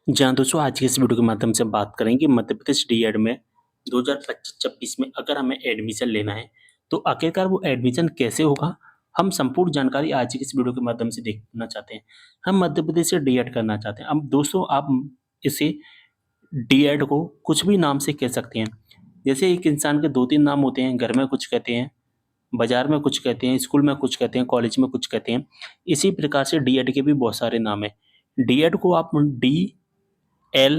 जहाँ दोस्तों आज की इस वीडियो के माध्यम से बात करेंगे मध्य प्रदेश डीएड में 2025-26 में अगर हमें एडमिशन लेना है तो आखिरकार वो एडमिशन कैसे होगा। हम संपूर्ण जानकारी आज की इस वीडियो के माध्यम से देखना चाहते हैं। हम मध्य प्रदेश से डीएड करना चाहते हैं। अब दोस्तों आप इसे डीएड को कुछ भी नाम से कह सकते हैं। जैसे एक इंसान के 2-3 नाम होते हैं, घर में कुछ कहते हैं, बाजार में कुछ कहते हैं, स्कूल में कुछ कहते हैं, कॉलेज में कुछ कहते हैं। इसी प्रकार से डीएड के भी बहुत सारे नाम हैं। डीएड को आप एल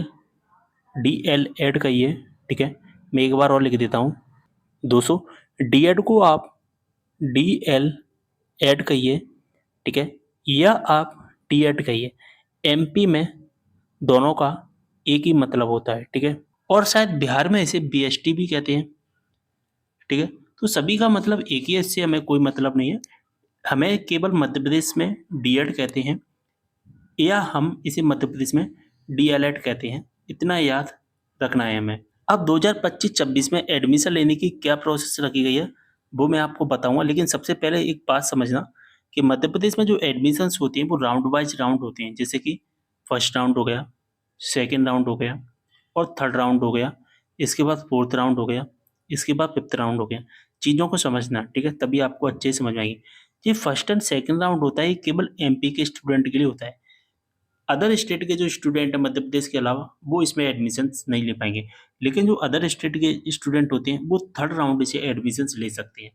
डीएल एड कहिए, ठीक है। मैं एक बार और लिख देता हूँ। दोस्तों डीएड को आप डीएल एड कहिए, ठीक है, या आप टीएड कहिए। एमपी में दोनों का एक ही मतलब होता है, ठीक है। और शायद बिहार में इसे बीएसटी भी कहते हैं, ठीक है। तो सभी का मतलब एक ही है, इससे हमें कोई मतलब नहीं है। हमें केवल मध्य प्रदेश में डीएड कहते हैं या हम इसे मध्य प्रदेश में डीएलएड कहते हैं, इतना याद रखना है हमें। अब 2025-26 में एडमिशन लेने की क्या प्रोसेस रखी गई है वो मैं आपको बताऊंगा, लेकिन सबसे पहले एक बात समझना कि मध्य प्रदेश में जो एडमिशन्स होती हैं वो राउंड वाइज राउंड होते हैं। जैसे कि फर्स्ट राउंड हो गया, सेकेंड राउंड हो गया और थर्ड राउंड हो गया, इसके बाद फोर्थ राउंड हो गया, इसके बाद फिफ्थ राउंड हो गया। चीज़ों को समझना, ठीक है, तभी आपको अच्छे से समझ में आएगी। ये फर्स्ट एंड सेकेंड राउंड होता है, ये केवल एमपी के स्टूडेंट के लिए होता है। अदर स्टेट के जो स्टूडेंट हैं मध्य प्रदेश के अलावा वो इसमें एडमिशन्स नहीं ले पाएंगे। लेकिन जो अदर स्टेट के स्टूडेंट होते हैं वो थर्ड राउंड से एडमिशन्स ले सकते हैं,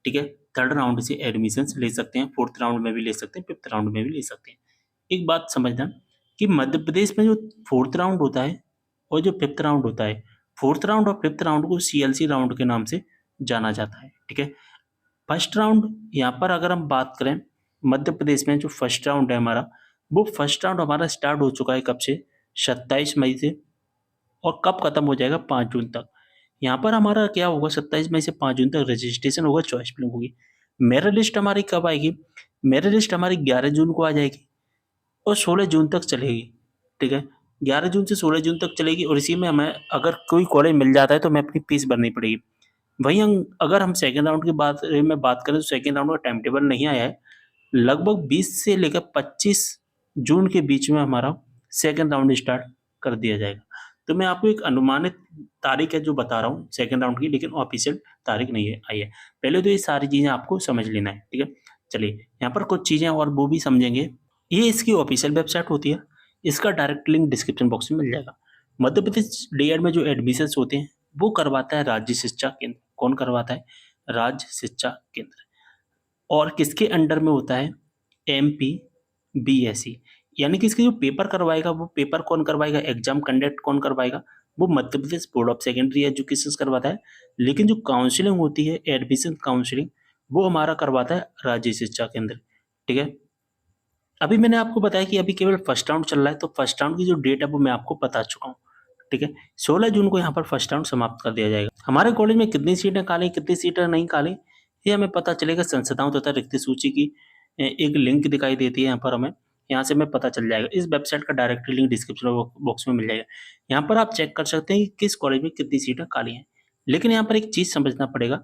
ठीक है। थर्ड राउंड से एडमिशन्स ले सकते हैं, फोर्थ राउंड में भी ले सकते हैं, फिफ्थ राउंड में भी ले सकते हैं। एक बात समझना कि मध्य प्रदेश में जो फोर्थ राउंड होता है और जो फिफ्थ राउंड होता है, फोर्थ राउंड और फिफ्थ राउंड को सीएलसी राउंड के नाम से जाना जाता है, ठीक है। फर्स्ट राउंड यहाँ पर अगर हम बात करें, मध्य प्रदेश में जो फर्स्ट राउंड है हमारा, वो फर्स्ट राउंड हमारा स्टार्ट हो चुका है कब से, 27 मई से, और कब खत्म हो जाएगा, 5 जून तक। यहाँ पर हमारा क्या होगा, 27 मई से 5 जून तक रजिस्ट्रेशन होगा, चॉइस फिलिंग होगी। मेरिट लिस्ट हमारी कब आएगी, मेरिट लिस्ट हमारी 11 जून को आ जाएगी और 16 जून तक चलेगी, ठीक है। 11 जून से 16 जून तक चलेगी और इसी में हमें अगर कोई कॉलेज मिल जाता है तो हमें अपनी फीस भरनी पड़ेगी। वहीं अगर हम सेकेंड राउंड की बारे में बात करें तो सेकेंड राउंड का टाइम टेबल नहीं आया है। लगभग 20 से लेकर 25 जून के बीच में हमारा सेकेंड राउंड स्टार्ट कर दिया जाएगा। तो मैं आपको एक अनुमानित तारीख है जो बता रहा हूँ सेकेंड राउंड की, लेकिन ऑफिशियल तारीख नहीं है आई है। पहले तो ये सारी चीज़ें आपको समझ लेना है, ठीक है। चलिए यहाँ पर कुछ चीज़ें और वो भी समझेंगे। ये इसकी ऑफिशियल वेबसाइट होती है, इसका डायरेक्ट लिंक डिस्क्रिप्शन बॉक्स में मिल जाएगा। मध्य प्रदेश डीएड में जो एडमिशन्स होते हैं वो करवाता है राज्य शिक्षा केंद्र। कौन करवाता है, राज्य शिक्षा केंद्र। और किसके अंडर में होता है, एमपी बीएसई। यानी कि इसके जो पेपर करवाएगा वो पेपर कौन करवाएगा, एग्जाम कंडक्ट कौन करवाएगा, वो Madhya Pradesh board of secondary education करवाता है। लेकिन जो काउंसलिंग होती है, एडमिशन काउंसलिंग, वो हमारा करवाता है राज्य शिक्षा केंद्र, ठीक है। अभी मैंने आपको बताया कि अभी केवल फर्स्ट राउंड चल रहा है, तो फर्स्ट राउंड की जो डेट है वो मैं आपको बता चुका हूँ, ठीक है। 16 जून को यहाँ पर फर्स्ट राउंड समाप्त कर दिया जाएगा। हमारे कॉलेज में कितनी सीटें खाली, कितनी सीटें नहीं खाली, ये हमें पता चलेगा संस्थाओं तथा रिक्त सूची की एक लिंक दिखाई देती है यहाँ पर हमें, यहाँ से हमें पता चल जाएगा। इस वेबसाइट का डायरेक्ट लिंक डिस्क्रिप्शन बॉक्स में मिल जाएगा। यहाँ पर आप चेक कर सकते हैं कि किस कॉलेज में कितनी सीटें खाली हैं। लेकिन यहाँ पर एक चीज़ समझना पड़ेगा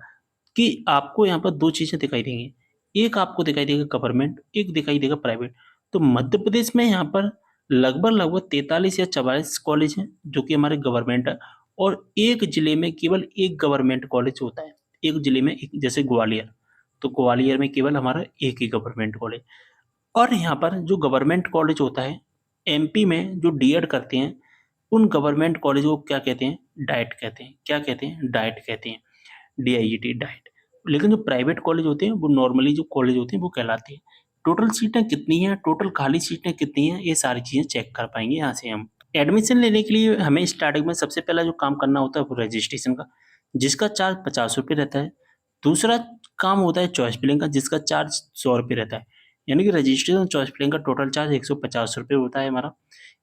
कि आपको यहाँ पर 2 चीज़ें दिखाई देंगी। एक आपको दिखाई देगा गवर्नमेंट, एक दिखाई देगा प्राइवेट। तो मध्य प्रदेश में यहाँ पर लगभग 43 या 44 कॉलेज हैं जो कि हमारे गवर्नमेंट है, और एक जिले में केवल एक गवर्नमेंट कॉलेज होता है। एक जिले में एक, जैसे ग्वालियर, तो ग्वालियर में केवल हमारा एक ही गवर्नमेंट कॉलेज। और यहाँ पर जो गवर्नमेंट कॉलेज होता है, एमपी में जो डीएड करते हैं उन गवर्नमेंट कॉलेज को क्या कहते हैं, डाइट कहते हैं। क्या कहते हैं, डाइट कहते हैं, डीआईईटी डाइट। लेकिन जो प्राइवेट कॉलेज होते हैं वो नॉर्मली जो कॉलेज होते हैं वो कहलाते हैं। टोटल सीटें कितनी हैं, टोटल खाली सीटें कितनी हैं, ये सारी चीज़ें चेक कर पाएंगे यहाँ से हम। एडमिशन लेने के लिए हमें स्टार्टिंग में सबसे पहला जो काम करना होता है वो रजिस्ट्रेशन का, जिसका चार्ज 50 रुपये रहता है। दूसरा काम होता है चॉइस फिलिंग का, जिसका चार्ज 100 रुपये रहता है। यानी कि रजिस्ट्रेशन चॉइस फिलिंग का टोटल चार्ज 150 रुपये होता है हमारा।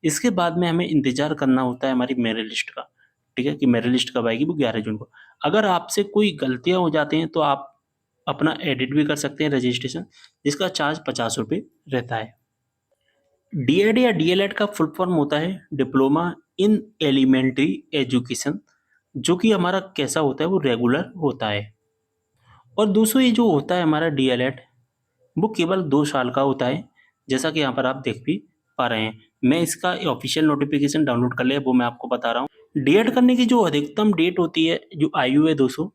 इसके बाद में हमें इंतजार करना होता है हमारी मेरिट लिस्ट का, ठीक है, कि मेरिट लिस्ट कब आएगी, वो 11 जून को। अगर आपसे कोई गलतियाँ हो जाती हैं तो आप अपना एडिट भी कर सकते हैं रजिस्ट्रेशन, जिसका चार्ज 50 रुपये रहता है। डीएड या डीएलएड का फुल फॉर्म होता है डिप्लोमा इन एलिमेंट्री एजुकेशन, जो कि हमारा कैसा होता है, वो रेगुलर होता है। और दोस्तों ये जो होता है हमारा डीएलएड, वो केवल 2 साल का होता है, जैसा कि यहाँ पर आप देख भी पा रहे हैं। मैं इसका ऑफिशियल नोटिफिकेशन डाउनलोड कर लिया, वो मैं आपको बता रहा हूँ। डीएड करने की जो अधिकतम डेट होती है, जो आयु है दोस्तों,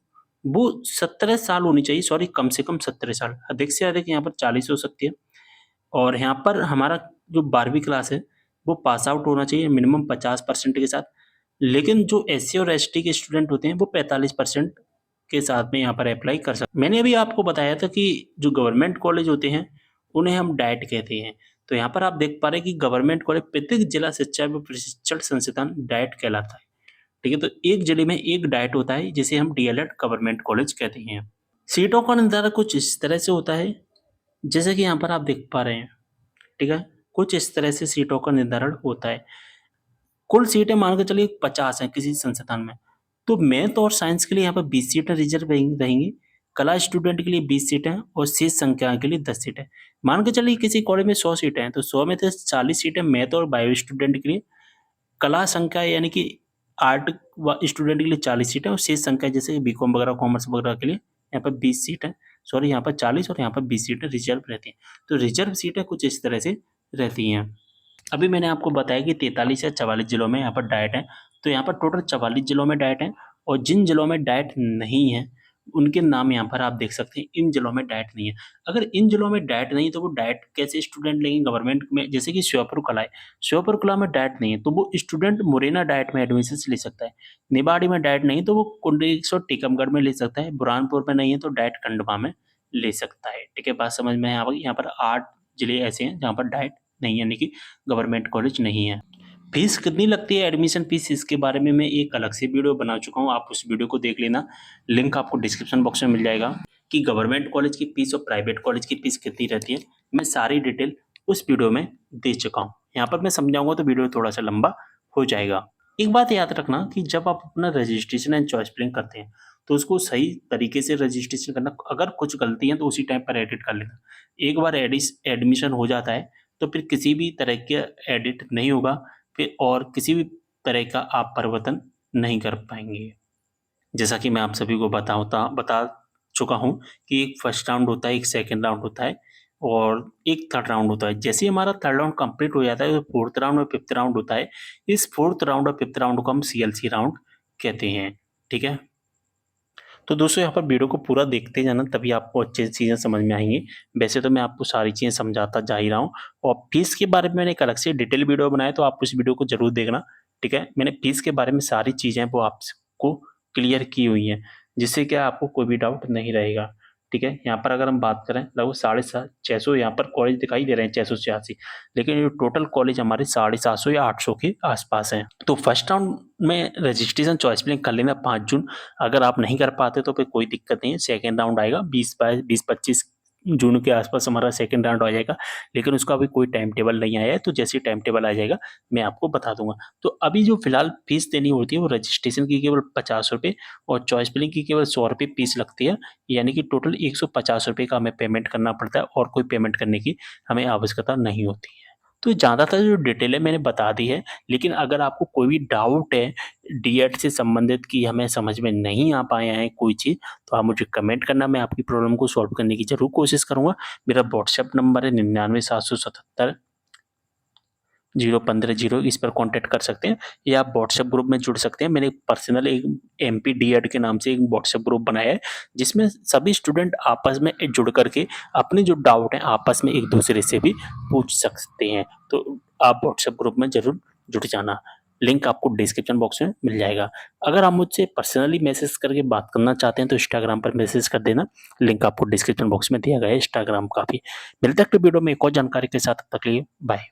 वो 17 साल होनी चाहिए, सॉरी कम से कम 17 साल, अधिक से अधिक यहाँ पर 40 हो सकती है। और यहाँ पर हमारा जो 12वीं क्लास है, वो पास आउट होना चाहिए मिनिमम 50% के साथ। लेकिन जो एससी और एसटी के स्टूडेंट होते हैं, वो 45% के साथ में यहाँ पर अप्लाई कर सकते हैं। मैंने अभी आपको बताया था कि जो गवर्नमेंट कॉलेज होते हैं, उन्हें हम डाइट कहते हैं। तो यहाँ पर आप देख पा रहे हैं कि गवर्नमेंट कॉलेज प्रत्येक जिला शिक्षा एवं प्रशिक्षण संस्थान डाइट कहलाता है। ठीक है, तो एक जिले में एक डाइट होता है, जिसे हम डीएलएड गवर्नमेंट कॉलेज कहते हैं। सीटों का निर्धारण कुछ इस तरह से होता है, जैसे कि यहाँ पर आप देख पा रहे हैं। ठीक है, कुछ इस तरह से सीटों का निर्धारण होता है। कुल सीटें मान के चलिए 50 हैं किसी संस्थान में, तो मैथ और साइंस के लिए यहाँ पर 20 सीटें रिजर्व रहेंगी, कला स्टूडेंट के लिए 20 सीटें और शेष संख्या के लिए 10 सीटें। मान के चलिए किसी कॉलेज में 100 सीटें हैं, तो 100 में से 40 सीटें मैथ और बायो स्टूडेंट के लिए, कला संख्या यानी कि आर्ट स्टूडेंट के लिए 40 सीटें और शेष संख्या जैसे बीकॉम वगैरह कॉमर्स वगैरह के लिए यहाँ पर 20 सीटें, सॉरी यहाँ पर 40 और यहाँ पर 20 सीटें रिजर्व रहती हैं। तो रिजर्व सीटें कुछ इस तरह से रहती हैं। अभी मैंने आपको बताया कि 43 या 44 जिलों में यहाँ पर डाइट है, तो यहाँ पर टोटल 44 जिलों में डाइट है, और जिन जिलों में डाइट नहीं है, उनके नाम यहाँ पर आप देख सकते हैं। इन जिलों में डाइट नहीं है। अगर इन जिलों में डाइट नहीं है, तो वो डाइट कैसे स्टूडेंट लेंगे गवर्नमेंट में? जैसे कि श्योपुर कला है, श्योपुर कला में डाइट नहीं है, तो वो स्टूडेंट मुरैना डाइट में एडमिशन ले सकता है। निवाड़ी में डाइट नहीं, तो वो कुंडलेश्वर टीकमगढ़ में ले सकता है। बुरहानपुर में नहीं है, तो डाइट खंडवा में ले सकता है। ठीक है, बात समझ में है? यहाँ पर 8 जिले ऐसे हैं जहाँ पर डाइट नहीं है, यानी कि गवर्नमेंट कॉलेज नहीं है। फीस कितनी लगती है, एडमिशन फीस, इसके बारे में मैं एक अलग से वीडियो बना चुका हूँ, आप उस वीडियो को देख लेना। लिंक आपको डिस्क्रिप्शन बॉक्स में मिल जाएगा कि गवर्नमेंट कॉलेज की फीस और प्राइवेट कॉलेज की फीस कितनी रहती है। मैं सारी डिटेल उस वीडियो में दे चुका हूँ। यहाँ पर मैं समझाऊंगा तो वीडियो थोड़ा सा लंबा हो जाएगा। एक बात याद रखना कि जब आप अपना रजिस्ट्रेशन एंड चॉइस फिलिंग करते हैं, तो उसको सही तरीके से रजिस्ट्रेशन करना। अगर कुछ गलती है तो उसी टाइम पर एडिट कर लेना। एक बार एडमिशन हो जाता है, तो फिर किसी भी तरह का एडिट नहीं होगा, फिर और किसी भी तरह का आप परिवर्तन नहीं कर पाएंगे। जैसा कि मैं आप सभी को बता चुका हूँ कि एक फर्स्ट राउंड होता है, एक सेकंड राउंड होता है और एक थर्ड राउंड होता है। जैसे ही हमारा थर्ड राउंड कंप्लीट हो जाता है, तो फोर्थ राउंड और फिफ्थ राउंड होता है। इस फोर्थ राउंड और फिफ्थ राउंड को हम सीएलसी राउंड कहते हैं। ठीक है, तो दोस्तों यहाँ पर वीडियो को पूरा देखते जाना, तभी आपको अच्छे से चीज़ें समझ में आएंगी। वैसे तो मैं आपको सारी चीज़ें समझाता जा ही रहा हूँ, और फीस के बारे में मैंने एक अलग से डिटेल वीडियो बनाया, तो आप उस वीडियो को जरूर देखना। ठीक है, मैंने फीस के बारे में सारी चीज़ें वो आपको क्लियर की हुई हैं, जिससे कि आपको कोई भी डाउट नहीं रहेगा। ठीक है, यहाँ पर अगर हम बात करें, लगभग 650 यहाँ पर कॉलेज दिखाई दे रहे हैं, 686, लेकिन ये टोटल कॉलेज हमारे 750 या 800 के आसपास हैं। तो फर्स्ट राउंड में रजिस्ट्रेशन चॉइस फिलिंग कर लेना 5 जून। अगर आप नहीं कर पाते तो फिर कोई दिक्कत नहीं है, सेकंड राउंड आएगा 20-25 जून के आसपास हमारा सेकंड राउंड आ जाएगा, लेकिन उसका अभी कोई टाइम टेबल नहीं आया है। तो जैसे ही टाइम टेबल आ जाएगा मैं आपको बता दूंगा। तो अभी जो फिलहाल फीस देनी होती है, वो रजिस्ट्रेशन की केवल 50 रुपये और चॉइस फिलिंग की केवल 100 रुपये फीस लगती है, यानी कि टोटल 150 रुपये का हमें पेमेंट करना पड़ता है, और कोई पेमेंट करने की हमें आवश्यकता नहीं होती है। तो ज़्यादातर जो डिटेल है मैंने बता दी है, लेकिन अगर आपको कोई भी डाउट है डीएड से संबंधित कि हमें समझ में नहीं आ पाया है कोई चीज़, तो आप मुझे कमेंट करना, मैं आपकी प्रॉब्लम को सॉल्व करने की ज़रूर कोशिश करूँगा। मेरा व्हाट्सएप नंबर है 99 777 015 0, इस पर कॉन्टैक्ट कर सकते हैं, या आप व्हाट्सएप ग्रुप में जुड़ सकते हैं। मैंने पर्सनल एक एमपी डीएड के नाम से एक व्हाट्सएप ग्रुप बनाया है, जिसमें सभी स्टूडेंट आपस में जुड़ करके अपने जो डाउट हैं आपस में एक दूसरे से भी पूछ सकते हैं। तो आप व्हाट्सएप ग्रुप में ज़रूर जुड़ जाना। लिंक आपको डिस्क्रिप्शन बॉक्स में मिल जाएगा। अगर आप मुझसे पर्सनली मैसेज करके बात करना चाहते हैं, तो इंस्टाग्राम पर मैसेज कर देना। लिंक आपको डिस्क्रिप्शन बॉक्स में दिया गया है इंस्टाग्राम का भी। मिलते हैं अगले वीडियो में एक और जानकारी के साथ, तब तक के लिए बाय।